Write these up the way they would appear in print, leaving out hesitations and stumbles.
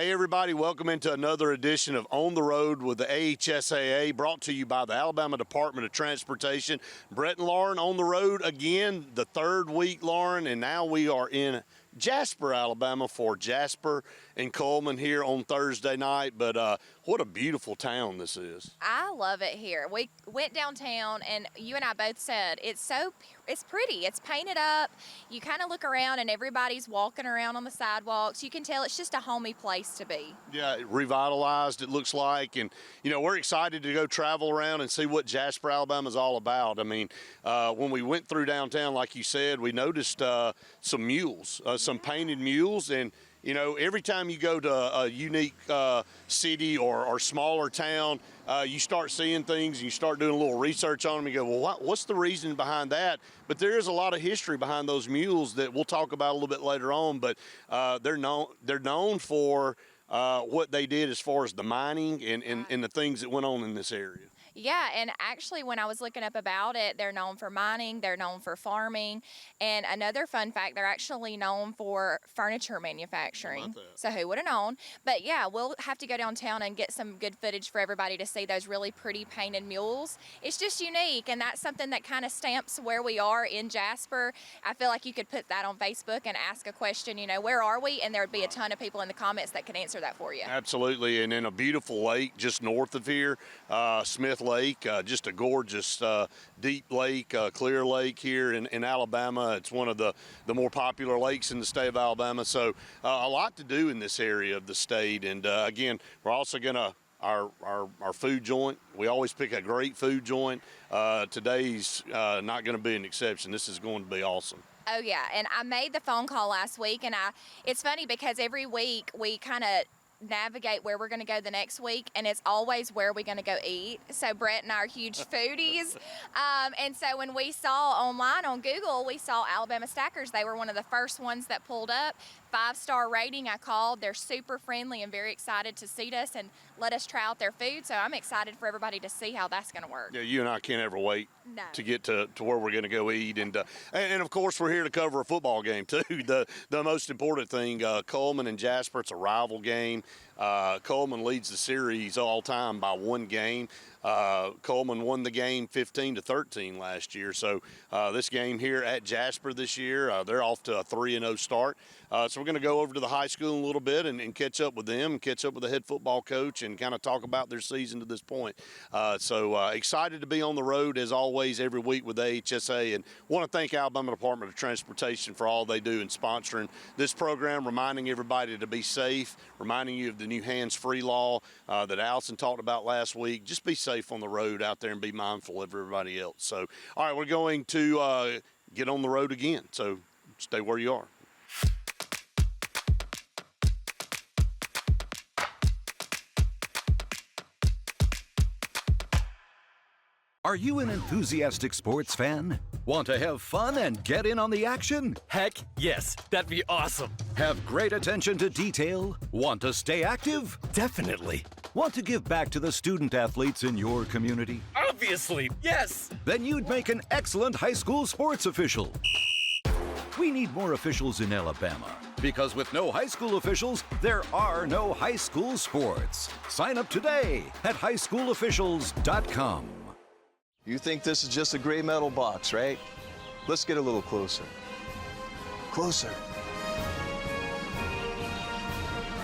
Hey everybody, welcome into another edition of On the Road with the AHSAA, brought to you by the Alabama Department of Transportation. Brett and Lauren on the road again, the third week, Lauren, and now we are in Jasper, Alabama for Jasper and Cullman here on Thursday night. But what a beautiful town this is. I love it here. We went downtown and you and I both said it's pretty. It's painted up. You kind of look around and everybody's walking around on the sidewalks. You can tell it's just a homey place to be. Yeah, revitalized it looks like, and you know, we're excited to go travel around and see what Jasper, Alabama is all about. I mean, when we went through downtown, like you said, we noticed some mules, some painted mules, and you know, every time you go to a unique city or smaller town, you start seeing things and you start doing a little research on them. You go, well, what's the reason behind that? But there is a lot of history behind those mules that we'll talk about a little bit later on. But they're known for what they did as far as the mining and the things that went on in this area. Yeah, and actually when I was looking up about it, they're known for mining, they're known for farming, and another fun fact, they're actually known for furniture manufacturing. So who would have known? But yeah, we'll have to go downtown and get some good footage for everybody to see those really pretty painted mules. It's just unique, and that's something that kind of stamps where we are in Jasper. I feel like you could put that on Facebook and ask a question, you know, where are we? And there would be a ton of people in the comments that could answer that for you. Absolutely, and then a beautiful lake just north of here, Smith Lake, just a gorgeous deep lake, clear lake here in Alabama. It's one of the more popular lakes in the state of Alabama. So a lot to do in this area of the state. And again, we're also gonna our food joint. We always pick a great food joint. Today's not going to be an exception. This is going to be awesome. Oh yeah, and I made the phone call last week, and it's funny because every week we kind of navigate where we're going to go the next week, and it's always where we're going to go eat. So Brett and I are huge foodies, and so when we saw online on Google, we saw Alabama Stackers. They were one of the first ones that pulled up. 5-star rating. I called. They're super friendly and very excited to seat us and let us try out their food. So I'm excited for everybody to see how that's going to work. Yeah, you and I can't ever wait to get to where we're going to go eat. And of course, we're here to cover a football game too. The most important thing, Cullman and Jasper, it's a rival game. Cullman leads the series all time by one game. Cullman won the game 15-13 last year. So this game here at Jasper this year, they're off to a 3-0 start. So we're going to go over to the high school in a little bit and catch up with them, catch up with the head football coach, and kind of talk about their season to this point. So excited to be on the road as always every week with the AHSAA, and want to thank Alabama Department of Transportation for all they do in sponsoring this program, reminding everybody to be safe, reminding you of the new hands-free law that Allison talked about last week. Just be safe on the road out there and be mindful of everybody else. So, all right, we're going to get on the road again. So stay where you are. Are you an enthusiastic sports fan? Want to have fun and get in on the action? Heck yes, that'd be awesome. Have great attention to detail? Want to stay active? Definitely. Want to give back to the student athletes in your community? Obviously, yes. Then you'd make an excellent high school sports official. We need more officials in Alabama, because with no high school officials, there are no high school sports. Sign up today at highschoolofficials.com. You think this is just a gray metal box, right? Let's get a little closer. Closer.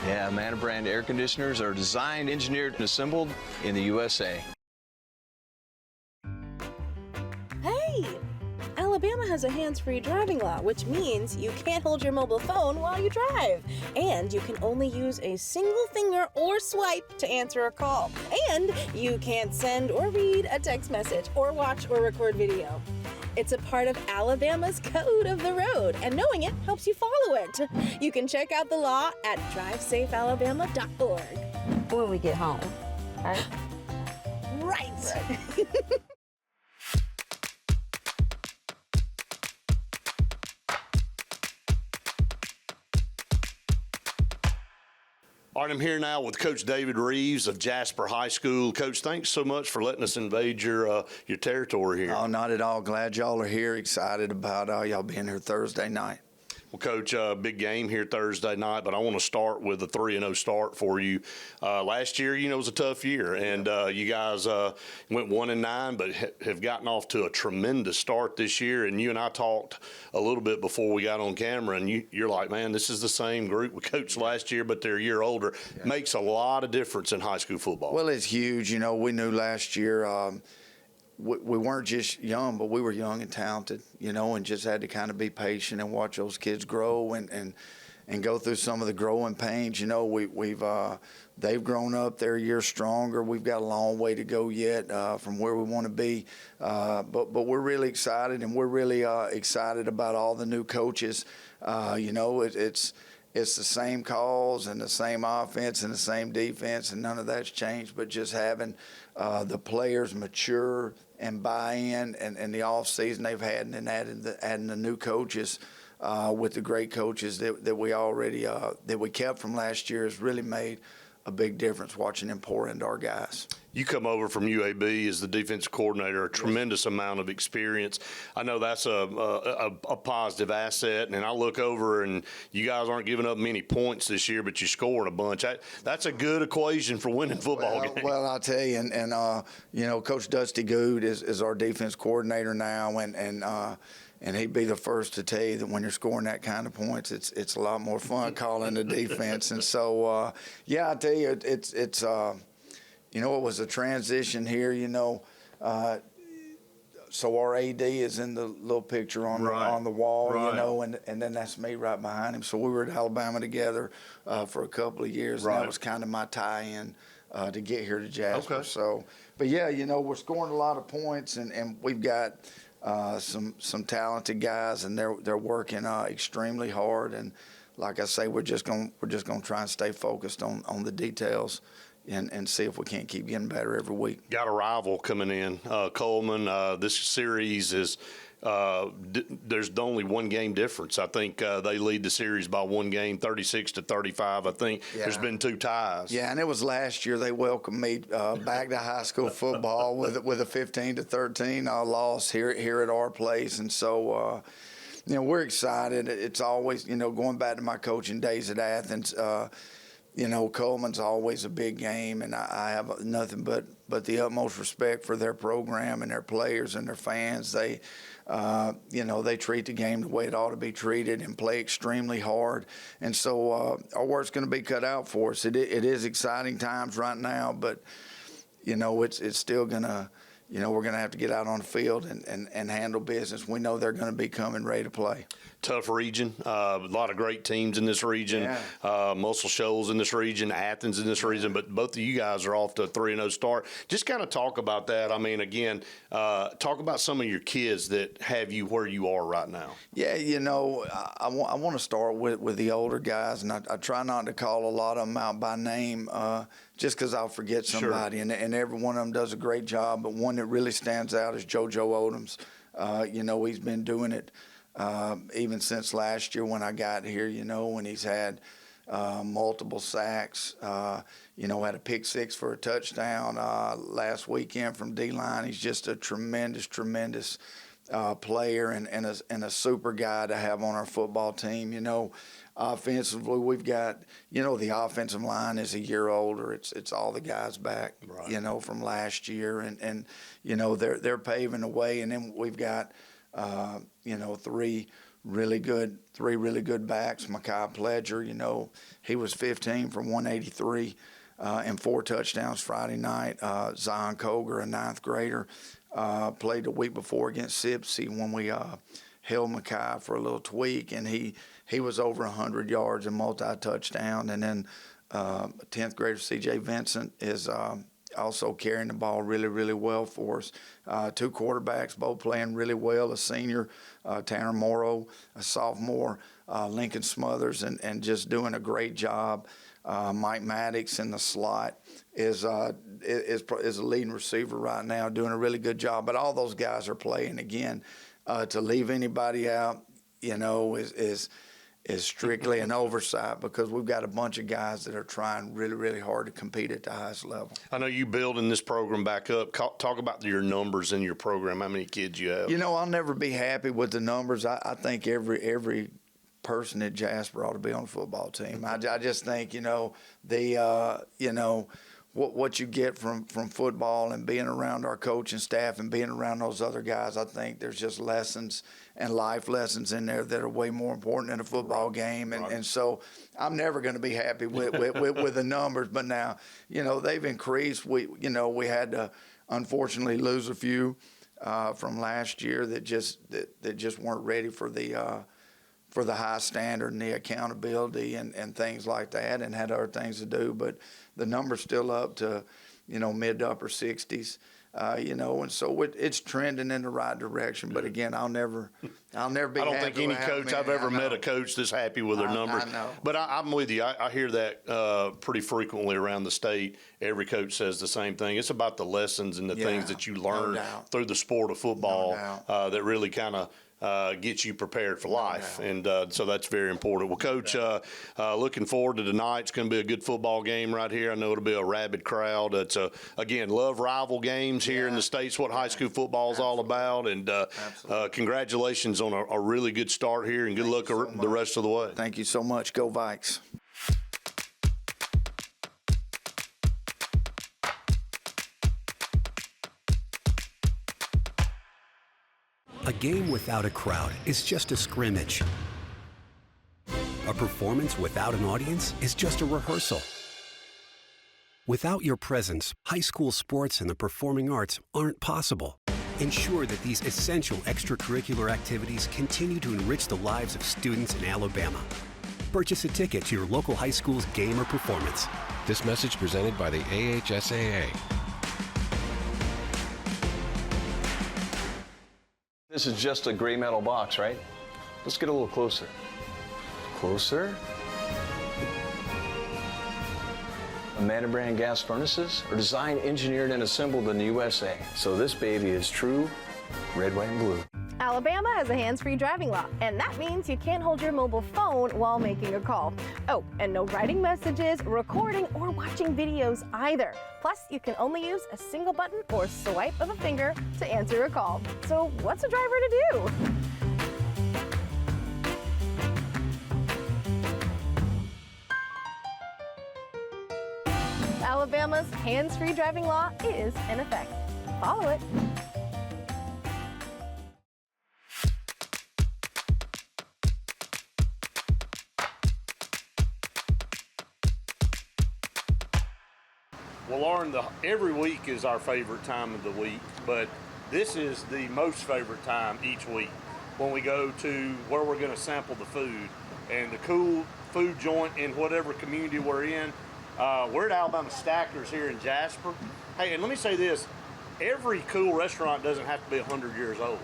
Yeah, Manor brand air conditioners are designed, engineered, and assembled in the USA. Hey! Alabama has a hands-free driving law, which means you can't hold your mobile phone while you drive. And you can only use a single finger or swipe to answer a call. And you can't send or read a text message or watch or record video. It's a part of Alabama's Code of the Road, and knowing it helps you follow it. You can check out the law at drivesafealabama.org. When we get home, right? Right. All right, I'm here now with Coach David Reeves of Jasper High School. Coach, thanks so much for letting us invade your territory here. Oh, not at all. Glad y'all are here. Excited about y'all being here Thursday night. Well, Coach, big game here Thursday night, but I want to start with a 3-0 start for you. Last year, it was a tough year, and you guys went 1-9, but have gotten off to a tremendous start this year. And you and I talked a little bit before we got on camera, and you're like, man, this is the same group we coached last year, but they're a year older. Yeah. Makes a lot of difference in high school football. Well, it's huge. We knew last year we weren't just young, but we were young and talented, and just had to kind of be patient and watch those kids grow and go through some of the growing pains. They've grown up. They're a year stronger. We've got a long way to go yet from where we want to be. But we're really excited, and we're really excited about all the new coaches. It's the same calls and the same offense and the same defense, and none of that's changed. But just having the players mature and buy in, and the off season they've had, and then adding the new coaches with the great coaches that we already that we kept from last year has really made a big difference. Watching them pour into our guys. You come over from UAB as the defensive coordinator, a tremendous amount of experience. I know that's a positive asset, and I look over and you guys aren't giving up many points this year, but you're scoring a bunch. That's a good equation for winning football games. Well, I'll tell you, and Coach Dusty Good is our defense coordinator now, and he'd be the first to tell you that when you're scoring that kind of points, it's a lot more fun calling the defense. And so, I tell you, it's it was a transition here, so our AD is in the little picture on the wall, and then that's me right behind him. So we were at Alabama together for a couple of years, and that was kind of my tie-in to get here to Jasper. Okay. So, but we're scoring a lot of points, and we've got some talented guys, and they're working extremely hard. And like I say, we're just gonna try and stay focused on the details. And see if we can't keep getting better every week. Got a rival coming in, Cullman. This series is there's only one game difference. I think they lead the series by one game, 36-35. I think there's been 2 ties. Yeah, and it was last year they welcomed me back to high school football with a 15-13 loss here at our place, and so. We're excited. It's always, going back to my coaching days at Athens. Cullman's always a big game, and I have nothing but the utmost respect for their program and their players and their fans. They, they treat the game the way it ought to be treated and play extremely hard. And so our work's going to be cut out for us. It is exciting times right now, but, it's still going to, we're going to have to get out on the field and handle business. We know they're going to be coming ready to play. Tough region, a lot of great teams in this region, Muscle Shoals in this region, Athens in this region, but both of you guys are off to a 3-0 start. Just kind of talk about that. I mean, again, talk about some of your kids that have you where you are right now. Yeah, I want to start with the older guys, and I try not to call a lot of them out by name just because I'll forget somebody, and every one of them does a great job, but one that really stands out is JoJo Odoms. He's been doing it even since last year when I got here, when he's had multiple sacks, had a pick 6 for a touchdown last weekend from D-line. He's just a tremendous player and a super guy to have on our football team. Offensively, we've got, the offensive line is a year older. It's all the guys back, from last year, and they're paving the way. And then we've got, 3 really good backs. Mekhi Pledger, he was 15 for 183 and 4 touchdowns Friday night. Zion Koger, a 9th grader, played the week before against Sipsey when we held Mekhi for a little tweak, and he was over 100 yards and multi-touchdown. And then 10th grader C.J. Vincent is also carrying the ball really well for us. 2 quarterbacks, both playing really well. A senior, Tanner Morrow, a sophomore, Lincoln Smothers, and just doing a great job. Mike Maddox in the slot is a leading receiver right now, doing a really good job. But all those guys are playing. Again, to leave anybody out, is strictly an oversight, because we've got a bunch of guys that are trying really hard to compete at the highest level. I know you building this program back up. Talk about your numbers in your program, how many kids you have. I'll never be happy with the numbers. I think every person at Jasper ought to be on the football team. I just think, what you get from football and being around our coaching staff and being around those other guys, I think there's just lessons and life lessons in there that are way more important than a football game. And so I'm never going to be happy with the numbers. But now, they've increased. We had to unfortunately lose a few from last year that just weren't ready for the high standard and the accountability and things like that, and had other things to do. But the number's still up to, mid to upper 60s, and so it's trending in the right direction. But again, I'll never be I don't happy think any coach I've ever met a coach that's happy with their numbers. I know. But I'm with you. I hear that pretty frequently around the state. Every coach says the same thing. It's about the lessons and the things that you learn through the sport of football that really kind of get you prepared for life. And so that's very important. Well, Coach, looking forward to tonight. It's going to be a good football game right here. I know it'll be a rabid crowd. It's again, love rival games here in the States, what high school football is all about. And congratulations on a really good start here, and good luck the rest of the way. Thank you so much. Go Vikes. A game without a crowd is just a scrimmage. A performance without an audience is just a rehearsal. Without your presence, high school sports and the performing arts aren't possible. Ensure that these essential extracurricular activities continue to enrich the lives of students in Alabama. Purchase a ticket to your local high school's game or performance. This message presented by the AHSAA. This is just a gray metal box, right? Let's get a little closer. Closer. Amanda brand gas furnaces are designed, engineered, and assembled in the USA. So this baby is true red, white, and blue. Alabama has a hands-free driving law, and that means you can't hold your mobile phone while making a call. Oh, and no writing messages, recording, or watching videos either. Plus, you can only use a single button or swipe of a finger to answer a call. So what's a driver to do? Alabama's hands-free driving law is in effect. Follow it. Well, Lauren, every week is our favorite time of the week, but this is the most favorite time each week when we go to where we're going to sample the food. And the cool food joint in whatever community we're in, we're at Alabama Stackers here in Jasper. Hey, and let me say this, every cool restaurant doesn't have to be 100 years old.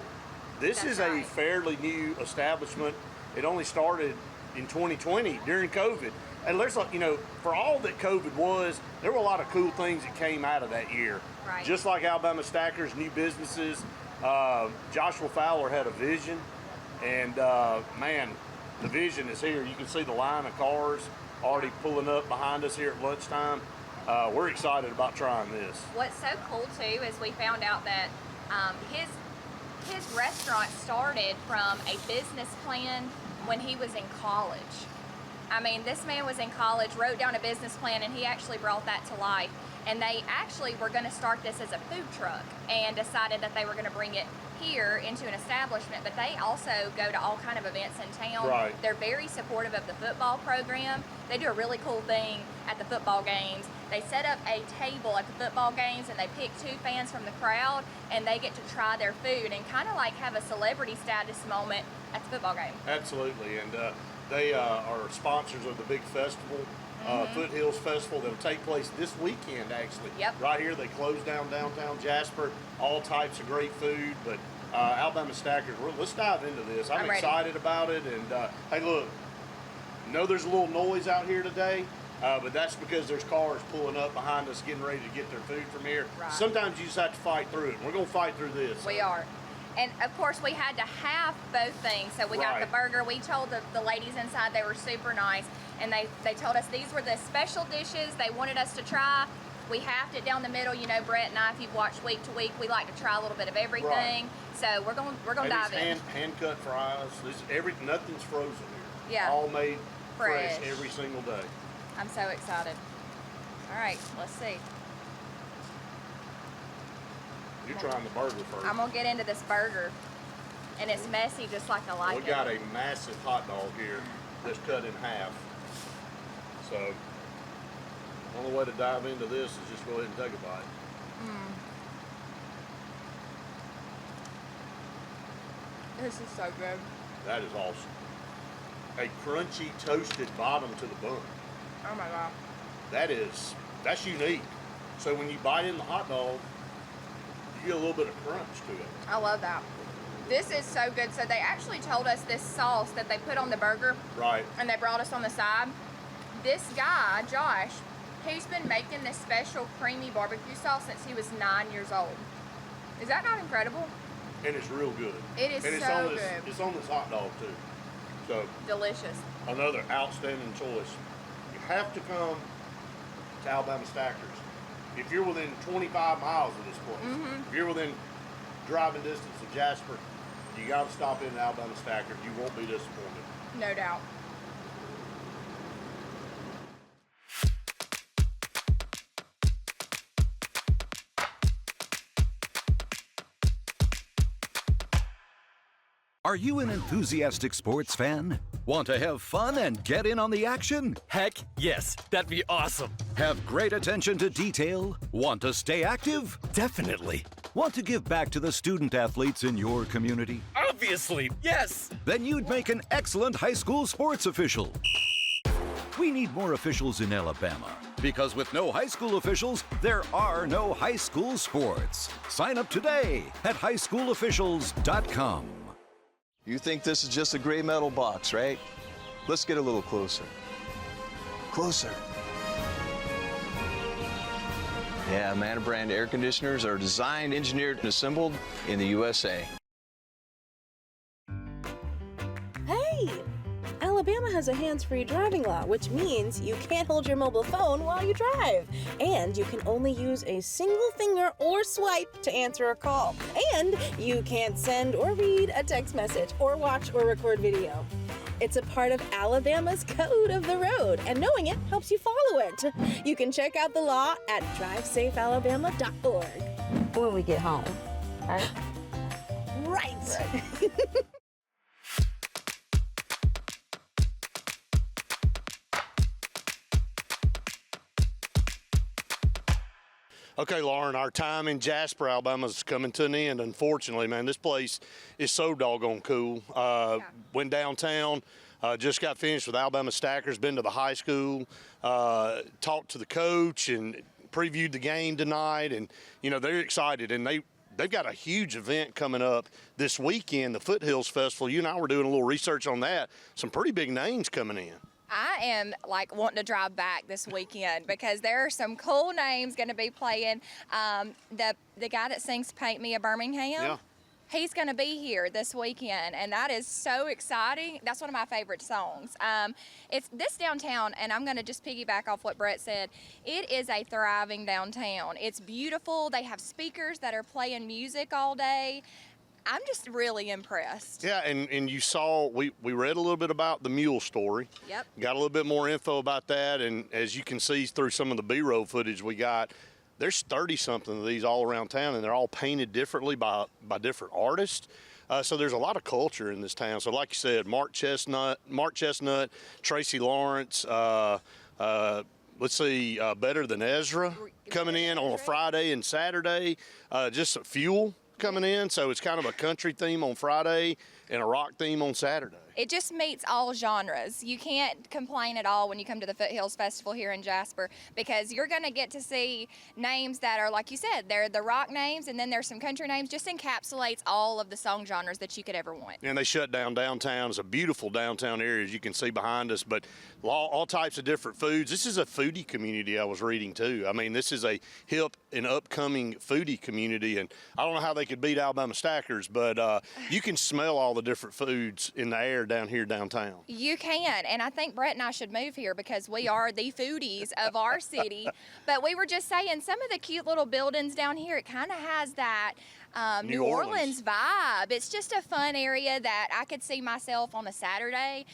This is a fairly new establishment. It only started in 2020 during COVID. And there's, for all that COVID was, there were a lot of cool things that came out of that year. Right. Just like Alabama Stackers, new businesses. Joshua Fowler had a vision, and man, the vision is here. You can see the line of cars already pulling up behind us here at lunchtime. We're excited about trying this. What's so cool too is we found out that his restaurant started from a business plan when he was in college. I mean, this man was in college, wrote down a business plan, and he actually brought that to life. And they actually were going to start this as a food truck and decided that they were going to bring it here into an establishment. But they also go to all kind of events in town. Right. They're very supportive of the football program. They do a really cool thing at the football games. They set up a table at the football games, and they pick 2 fans from the crowd, and they get to try their food and kind of like have a celebrity status moment at the football game. Absolutely, and they are sponsors of the big festival, Foothills Festival, that'll take place this weekend, actually. Yep. Right here, they close down downtown Jasper, all types of great food, but Alabama Stackers, let's dive into this. I'm excited about it, and hey, look, I know there's a little noise out here today, but that's because there's cars pulling up behind us getting ready to get their food from here. Right. Sometimes you just have to fight through it. We're going to fight through this. We are. And of course, we had to have both things. So we got the burger. We told the ladies inside they were super nice, and they told us these were the special dishes they wanted us to try. We halved it down the middle. You know, Brett and I, if you've watched week to week, we like to try a little bit of everything. Right. So we're going to dive in. Hand cut fries. Nothing's frozen here. Yeah. All made fresh Fresh. every single day. I'm so excited. All right, let's see. You're trying the burger first. I'm gonna get into this burger. And it's messy just like I like it. We got a massive hot dog here that's cut in half. So, the only way to dive into this is just go ahead and take a bite. This is so good. That is awesome. A crunchy, toasted bottom to the bun. Oh my God. That's unique. So when you bite in the hot dog, you get a little bit of crunch to it. I love that. This is so good. So they actually told us this sauce that they put on the burger. Right. And they brought us on the side. This guy, Josh, he's been making this special creamy barbecue sauce since he was 9 years old. Is that not incredible? And it's real good. It is and it's so on this, good. It's on this hot dog too. So Delicious. another outstanding choice. You have to come to Alabama Stackers. If you're within 25 miles of this place, if you're within driving distance of Jasper, you got to stop in Alabama Stackers. You won't be disappointed. No doubt. Are you an enthusiastic sports fan? Want to have fun and get in on the action? Heck yes, that'd be awesome. Have great attention to detail? Want to stay active? Definitely. Want to give back to the student athletes in your community? Obviously, yes. Then you'd make an excellent high school sports official. We need more officials in Alabama because with no high school officials, there are no high school sports. Sign up today at highschoolofficials.com. You think this is just a gray metal box, right? Let's get a little closer. Closer. Yeah, Manor brand air conditioners are designed, engineered, and assembled in the USA. Hey! Alabama has a hands-free driving law, which means you can't hold your mobile phone while you drive. And you can only use a single finger or swipe to answer a call. And you can't send or read a text message or watch or record video. It's a part of Alabama's Code of the Road, and knowing it helps you follow it. You can check out the law at drivesafealabama.org. When we get home, right? Right. Okay, Lauren, our time in Jasper, Alabama is coming to an end. Unfortunately, man, this place is so doggone cool. Went downtown, just got finished with Alabama Stackers, been to the high school, talked to the coach and previewed the game tonight. And, you know, they're excited. And they've got a huge event coming up this weekend, the Foothills Festival. You and I were doing a little research on that. Some pretty big names coming in. I am like wanting to drive back this weekend because there are some cool names going to be playing. The guy that sings "Paint Me a Birmingham," he's going to be here this weekend, and that is so exciting. That's one of my favorite songs. It's this downtown, and I'm going to just piggyback off what Brett said. It is a thriving downtown. It's beautiful. They have speakers that are playing music all day. I'm just really impressed. Yeah, and you saw, we read a little bit about the mule story. Yep. Got a little bit more info about that, and as you can see through some of the B-roll footage we got, there's 30-something of these all around town, and they're all painted differently by different artists. So there's a lot of culture in this town. So like you said, Mark Chestnut, Tracy Lawrence, let's see, Better Than Ezra coming in on a Friday and Saturday. Just Fuel coming in, so it's kind of a country theme on Friday and a rock theme on Saturday. It just meets all genres. You can't complain at all when you come to the Foothills Festival here in Jasper because you're going to get to see names that are, like you said, they're the rock names, and then there's some country names. Just encapsulates all of the song genres that you could ever want. And they shut down downtown. It's a beautiful downtown area, as you can see behind us, but all types of different foods. This is a foodie community I was reading too. I mean, this is a hip and upcoming foodie community, and I don't know how they could beat Alabama Stackers, but you can smell all the different foods in the air down here downtown. You can, and I think Brett and I should move here because we are the foodies of our city. But we were just saying, some of the cute little buildings down here, it kind of has that New Orleans vibe. It's just a fun area that I could see myself on a Saturday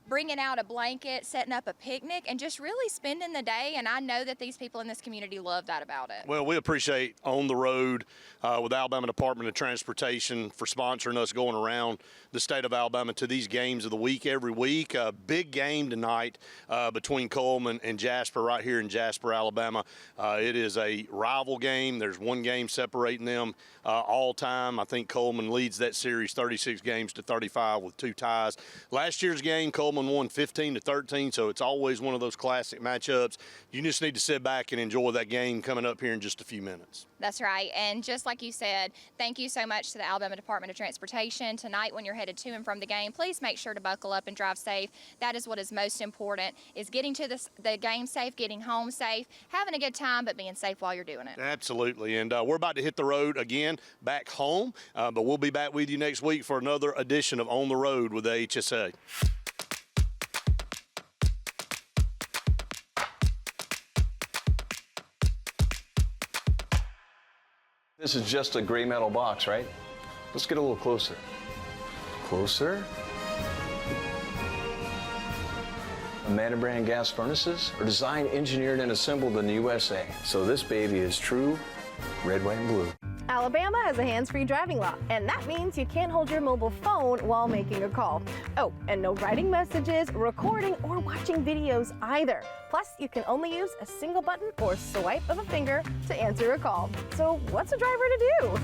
bringing out a blanket, setting up a picnic, and just really spending the day. And I know that these people in this community love that about it. Well, we appreciate On the Road with Alabama Department of Transportation for sponsoring us going around the state of Alabama to these games of the week every week. A big game tonight between Cullman and Jasper right here in Jasper, Alabama. It is a rival game. There's one game separating them all time. I think Cullman leads that series 36 games to 35 with 2 ties. Last year's game, Cullman won 15-13, so it's always one of those classic matchups. You just need to sit back and enjoy that game coming up here in just a few minutes. That's right. And just like you said, thank you so much to the Alabama Department of Transportation. Tonight, when you're headed to and from the game, please make sure to buckle up and drive safe. That is what is most important, is getting to the game safe, getting home safe, having a good time, but being safe while you're doing it. Absolutely. And we're about to hit the road again back home, but we'll be back with you next week for another edition of On the Road with the AHSAA. This is just a gray metal box, right? Let's get a little closer. Closer. Amana brand gas furnaces are designed, engineered, and assembled in the USA. So this baby is true red, white, and blue. Alabama has a hands-free driving law, and that means you can't hold your mobile phone while making a call. Oh, and no writing messages, recording, or watching videos either. Plus, you can only use a single button or swipe of a finger to answer a call. So what's a driver to do?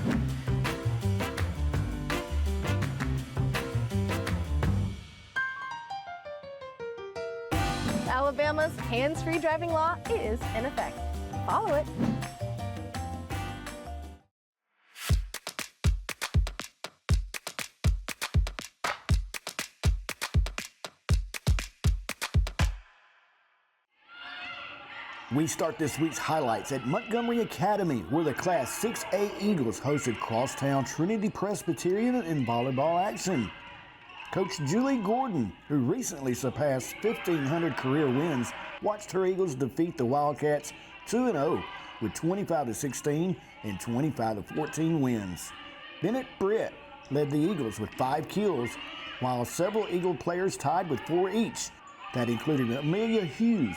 Alabama's hands-free driving law is in effect. Follow it. We start this week's highlights at Montgomery Academy, where the Class 6A Eagles hosted crosstown Trinity Presbyterian in volleyball action. Coach Julie Gordon, who recently surpassed 1,500 career wins, watched her Eagles defeat the Wildcats 2-0 with 25-16 and 25-14 wins. Bennett Britt led the Eagles with 5 kills, while several Eagle players tied with 4 each. That included Amelia Hughes,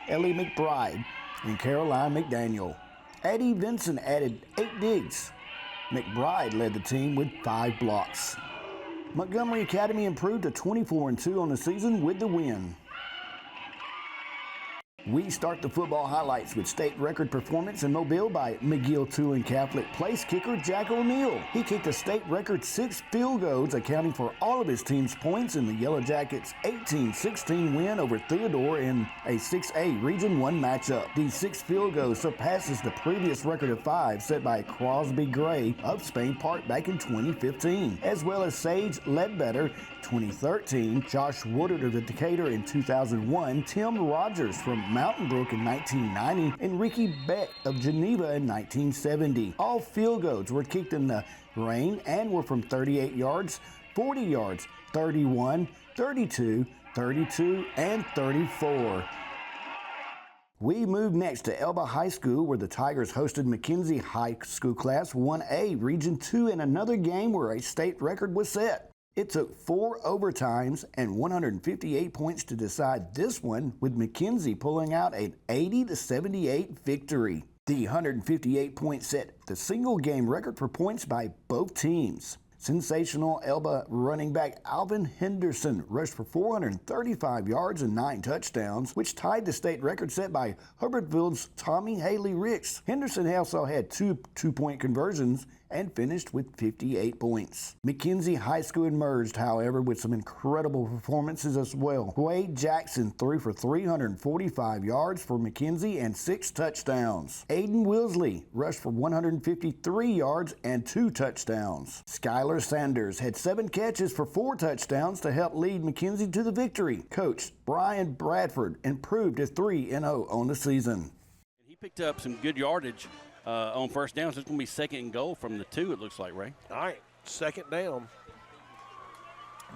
Ellie McBride, and Caroline McDaniel. Addie Vinson added 8 digs. McBride led the team with 5 blocks. Montgomery Academy improved to 24-2 on the season with the win. We start the football highlights with state record performance in Mobile by McGill-Tulane Catholic place kicker Jack O'Neill. He kicked a state record 6 field goals, accounting for all of his team's points in the Yellow Jackets' 18-16 win over Theodore in a 6A Region 1 matchup. These 6 field goals surpasses the previous record of 5 set by Crosby Gray of Spain Park back in 2015, as well as Sage Ledbetter 2013, Josh Woodard of the Decatur in 2001, Tim Rogers from Mountain Brook in 1990, and Ricky Beck of Geneva in 1970. All field goals were kicked in the rain and were from 38 yards, 40 yards, 31, 32, 32, and 34. We move next to Elba High School, where the Tigers hosted McKenzie High School Class 1A Region 2 in another game where a state record was set. It took 4 overtimes and 158 points to decide this one, with McKenzie pulling out an 80-78 victory. The 158 points set the single game record for points by both teams. Sensational Elba running back Alvin Henderson rushed for 435 yards and 9 touchdowns, which tied the state record set by Herbertville's Tommy Haley Ricks. Henderson also had 2 two-point conversions and finished with 58 points. McKenzie High School emerged, however, with some incredible performances as well. Wade Jackson threw for 345 yards for McKenzie and 6 touchdowns. Aiden Wilsley rushed for 153 yards and 2 touchdowns. Skylar Sanders had 7 catches for 4 touchdowns to help lead McKenzie to the victory. Coach Brian Bradford improved to 3-0 on the season. He picked up some good yardage on first down, so it's going to be 2nd and goal from the 2, it looks like, Ray. All right, 2nd down.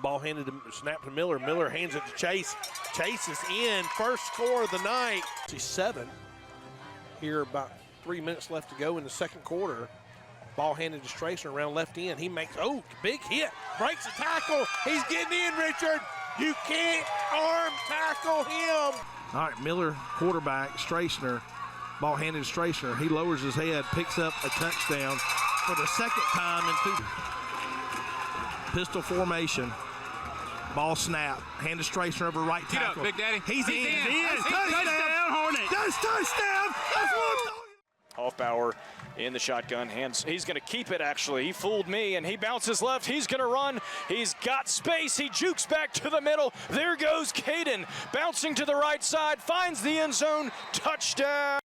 Ball handed to snap to Miller. Miller hands it to Chase. Chase is in. First score of the night. He's 7. Here about 3 minutes left to go in the second quarter. Ball handed to Stracer around left end. He makes, big hit. Breaks the tackle. He's getting in, Richard. You can't arm tackle him. All right, Miller, quarterback, Strachner, ball handed to Strachner. He lowers his head, picks up a touchdown for the second time in pistol formation. Ball snap, hand to Strachner over right tackle. Get up, Big Daddy. He's in. Touchdown, Hornet. That's touchdown. That's what Hoffbauer in the shotgun. He's going to keep it, actually. He fooled me, and he bounces left. He's going to run. He's got space. He jukes back to the middle. There goes Caden, bouncing to the right side, finds the end zone. Touchdown.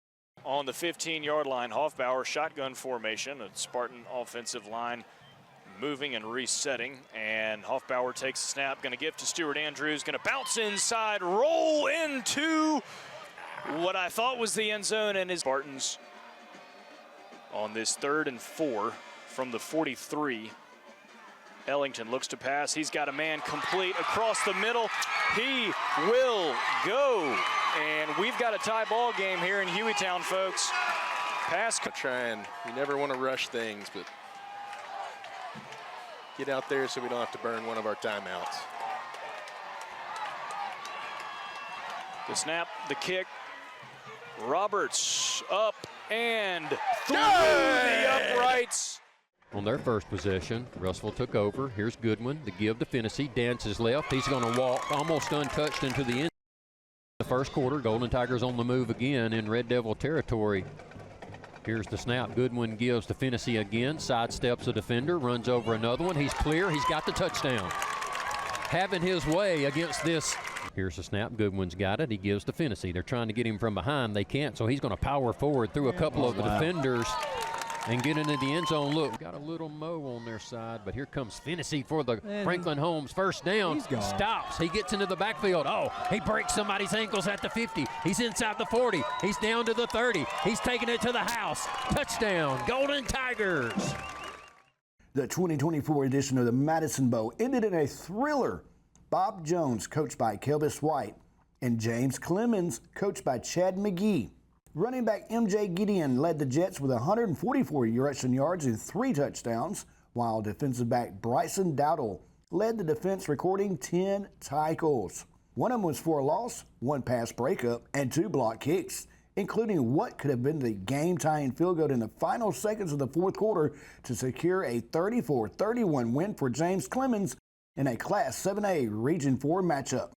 On the 15-yard line, Hoffbauer, shotgun formation, a Spartan offensive line moving and resetting, and Hoffbauer takes a snap, going to give to Stuart Andrews, going to bounce inside, roll into what I thought was the end zone, and his Spartans on this 3rd and 4 from the 43. Ellington looks to pass. He's got a man complete across the middle. He will go, and we've got a tie ball game here in Hueytown, folks. Pass. Trying, you never want to rush things, but get out there so we don't have to burn one of our timeouts. The snap, the kick. Roberts up and through the uprights. On their first possession, Russell took over. Here's Goodwin, the give to Finney. Dances left. He's going to walk almost untouched into the end. The first quarter, Golden Tigers on the move again in Red Devil territory. Here's the snap. Goodwin gives to Finney again. Sidesteps a defender, runs over another one. He's clear. He's got the touchdown. Having his way against this. Here's the snap. Goodwin's got it. He gives to Finney. They're trying to get him from behind. They can't, so he's going to power forward through a couple of the defenders and get into the end zone. Look, got a little mo on their side, but here comes Finney for the Franklin Holmes first down. Stops. He gets into the backfield. Oh, he breaks somebody's ankles at the 50. He's inside the 40. He's down to the 30. He's taking it to the house. Touchdown, Golden Tigers. The 2024 edition of the Madison Bowl ended in a thriller. Bob Jones, coached by Kelvis White, and James Clemens, coached by Chad McGee. Running back M.J. Gideon led the Jets with 144 rushing yards and 3 touchdowns, while defensive back Bryson Dowdle led the defense, recording 10 tackles. One of them was for a loss, 1 pass breakup, and 2 block kicks, including what could have been the game-tying field goal in the final seconds of the fourth quarter to secure a 34-31 win for James Clemens in a Class 7A Region 4 matchup.